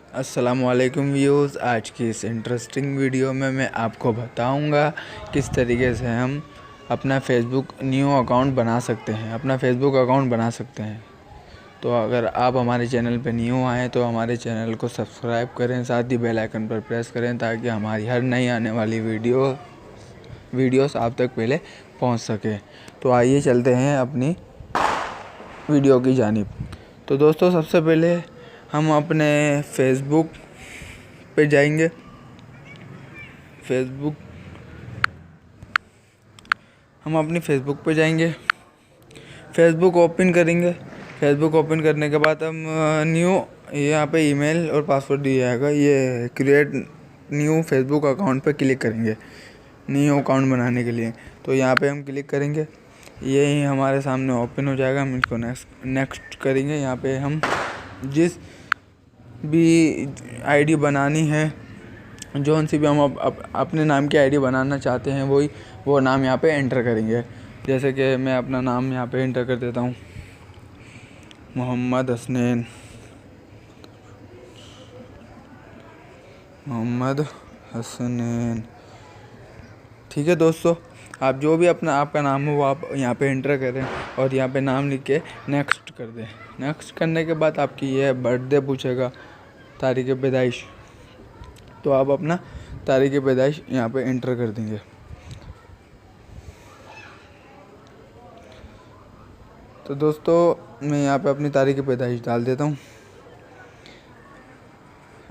अस्सलामुअलैकुम व्यूज़। आज की इस इंटरेस्टिंग वीडियो में मैं आपको बताऊंगा किस तरीके से हम अपना फेसबुक न्यू अकाउंट बना सकते हैं। तो अगर आप हमारे चैनल पर न्यू आएँ तो हमारे चैनल को सब्सक्राइब करें, साथ ही बेल आइकन पर प्रेस करें ताकि हमारी हर नई आने वाली वीडियोस आप तक पहले पहुंच सके। तो आइए चलते हैं अपनी वीडियो की जानिब। तो दोस्तों, सबसे पहले हम अपने फेसबुक पे जाएंगे। हम अपनी फेसबुक पे जाएंगे, फेसबुक ओपन करेंगे। फेसबुक ओपन करने के बाद हम न्यू, यहाँ पे ईमेल और पासवर्ड दिया जाएगा, ये क्रिएट न्यू फेसबुक अकाउंट पे क्लिक करेंगे न्यू अकाउंट बनाने के लिए। तो यहाँ पे हम क्लिक करेंगे, ये ही हमारे सामने ओपन हो जाएगा। हम इसको नेक्स्ट करेंगे। यहाँ पे हम जिस भी आईडी बनानी है, जौन सी भी हम अपने नाम की आईडी बनाना चाहते हैं, वो नाम यहाँ पे एंटर करेंगे। जैसे कि मैं अपना नाम यहाँ पे एंटर कर देता हूँ, मोहम्मद हसनैन। ठीक है दोस्तों, आप जो भी आपका नाम हो वो आप यहाँ पे एंटर करें और यहाँ पे नाम लिख के नेक्स्ट कर दें। नेक्स्ट करने के बाद आपकी ये बर्थडे पूछेगा, तारीख़ पैदाइश। तो आप अपना तारीख़ पैदाइश यहाँ पे एंटर कर देंगे। तो दोस्तों, मैं यहाँ पे अपनी तारीख़ पैदाइश डाल देता हूँ।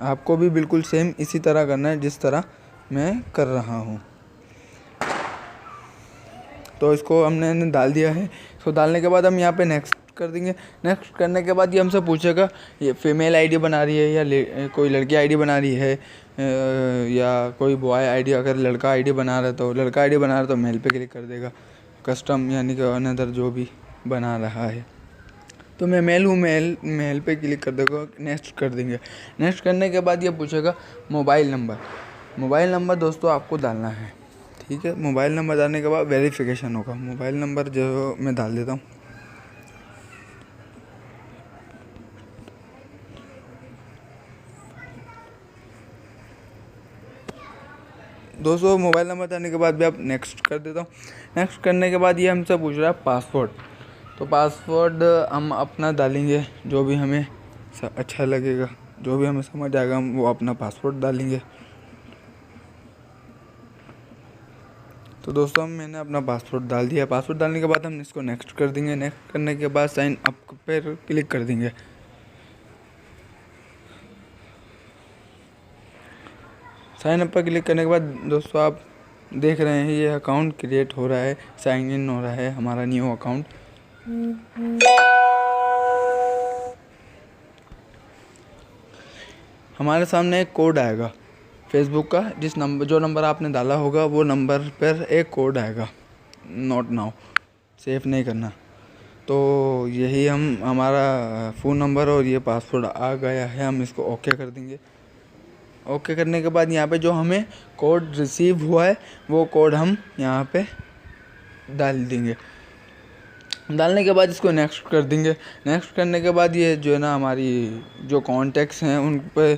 आपको भी बिल्कुल सेम इसी तरह करना है जिस तरह मैं कर रहा हूँ। तो इसको हमने डाल दिया है। इसको डालने के बाद हम यहाँ पे नेक्स्ट कर देंगे। नेक्स्ट करने के बाद ये हमसे पूछेगा ये फीमेल आईडी बना रही है या कोई लड़की आईडी बना रही है, या कोई बॉय आईडी। अगर लड़का आईडी बना रहा है तो लड़का आईडी बना रहा है तो मेल पे क्लिक कर देगा, कस्टम यानी कि अनदर जो भी बना रहा है। तो मैं मेल हूँ, मेल पे क्लिक कर देगा, नेक्स्ट कर देंगे। नेक्स्ट करने के बाद ये पूछेगा मोबाइल नंबर दोस्तों आपको डालना है। ठीक है, मोबाइल नंबर डालने के बाद वेरिफिकेशन होगा। मोबाइल नंबर जो मैं डाल देता हूँ। दोस्तों, मोबाइल नंबर डालने के बाद भी आप नेक्स्ट कर देता हूँ। नेक्स्ट करने के बाद ये हमसे पूछ रहा है पासवर्ड। तो पासवर्ड हम अपना डालेंगे, जो भी हमें अच्छा लगेगा, जो भी हमें समझ आएगा हम वो अपना पासवर्ड डालेंगे। तो दोस्तों, मैंने अपना पासवर्ड डाल दिया। पासवर्ड डालने के बाद हम इसको नेक्स्ट कर देंगे। नेक्स्ट करने के बाद साइन अप पर क्लिक कर देंगे। साइन अप पर क्लिक करने के बाद दोस्तों आप देख रहे हैं ये अकाउंट क्रिएट हो रहा है, साइन इन हो रहा है हमारा न्यू अकाउंट। हमारे सामने एक कोड आएगा फेसबुक का, जो नंबर आपने डाला होगा वो नंबर पर एक कोड आएगा, नोट नाउ, सेव नहीं करना। तो यही हमारा फ़ोन नंबर और ये पासवर्ड आ गया है। हम इसको ओके कर देंगे। ओके करने के बाद यहाँ पे जो हमें कोड रिसीव हुआ है वो कोड हम यहाँ पे डाल देंगे। डालने के बाद इसको नेक्स्ट कर देंगे। नेक्स्ट करने के बाद ये जो है ना हमारी जो कॉन्टैक्ट्स हैं उन पे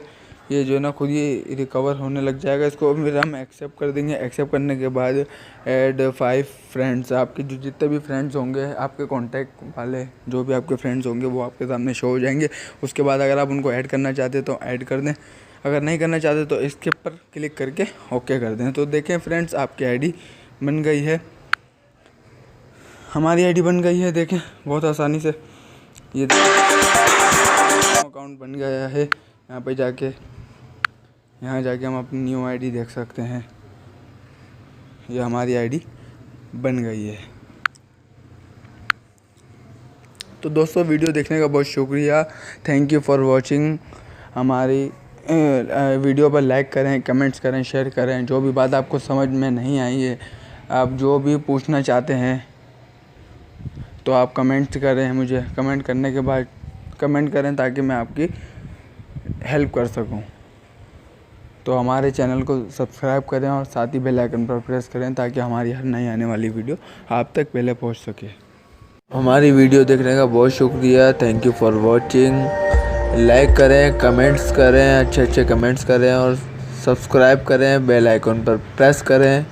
ये जो है ना खुद ही रिकवर होने लग जाएगा। इसको फिर हम एक्सेप्ट कर देंगे। एक्सेप्ट करने के बाद ऐड 5 फ्रेंड्स, आपके जो जितने भी फ्रेंड्स होंगे, आपके कॉन्टैक्ट वाले जो भी आपके फ्रेंड्स होंगे वो आपके सामने शो हो जाएंगे। उसके बाद अगर आप उनको ऐड करना चाहते तो ऐड कर दें, अगर नहीं करना चाहते तो इसके ऊपर क्लिक करके ओके कर दें। तो देखें फ्रेंड्स, आपकी आईडी बन गई है, हमारी आईडी बन गई है। देखें बहुत आसानी से ये अकाउंट बन गया है। यहाँ जाके हम अपनी न्यू आईडी देख सकते हैं। ये हमारी आईडी बन गई है। तो दोस्तों, वीडियो देखने का बहुत शुक्रिया। Thank you for watching. हमारी वीडियो पर लाइक करें, कमेंट्स करें, शेयर करें। जो भी बात आपको समझ में नहीं आई है, आप जो भी पूछना चाहते हैं तो आप कमेंट्स करें। मुझे कमेंट करने के बाद कमेंट करें ताकि मैं आपकी हेल्प कर सकूं। तो हमारे चैनल को सब्सक्राइब करें और साथ ही बेल आइकन पर प्रेस करें ताकि हमारी हर नई आने वाली वीडियो आप तक पहले पहुंच सके। हमारी वीडियो देखने का बहुत शुक्रिया। Thank you for watching. Like करें, कमेंट्स करें, अच्छे अच्छे कमेंट्स करें और सब्सक्राइब करें, बेल आइकन पर प्रेस करें